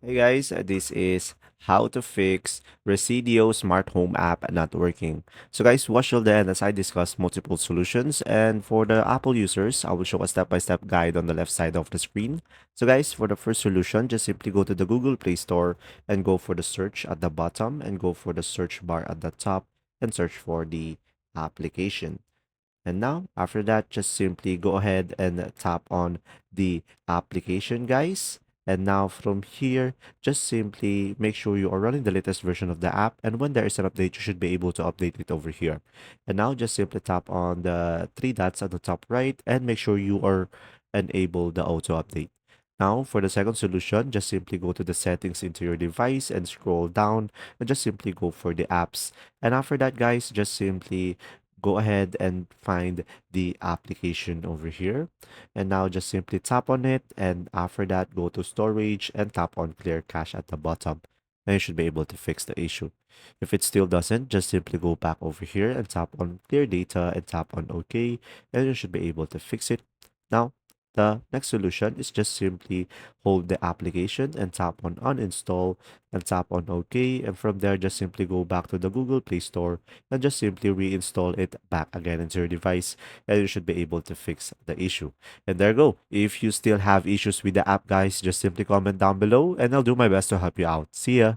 Hey guys, this is how to fix Resideo Smart Home app not working. So guys, watch till the end as I discuss multiple solutions, and for the Apple users, I will show a step-by-step guide on the left side of the screen. So guys, for the first solution, just simply go to the Google Play Store and go for the search at the bottom and go for the search bar at the top and search for the application. And now, after that, just simply go ahead and tap on the application, guys. And now from here, just simply make sure you are running the latest version of the app. And when there is an update, you should be able to update it over here. And now just simply tap on the three dots at the top right and make sure you are enable the auto update. Now, for the second solution, just simply go to the settings into your device and scroll down and just simply go for the apps. And after that, guys, just simply go ahead and find the application over here. And now just simply tap on it. And after that, go to storage and tap on clear cache at the bottom. And you should be able to fix the issue. If it still doesn't, just simply go back over here and tap on clear data and tap on OK. And you should be able to fix it. Now, the next solution is just simply hold the application and tap on uninstall and tap on OK. And from there, just simply go back to the Google Play Store and just simply reinstall it back again into your device, and you should be able to fix the issue. And there you go. If you still have issues with the app, guys, just simply comment down below and I'll do my best to help you out. See ya.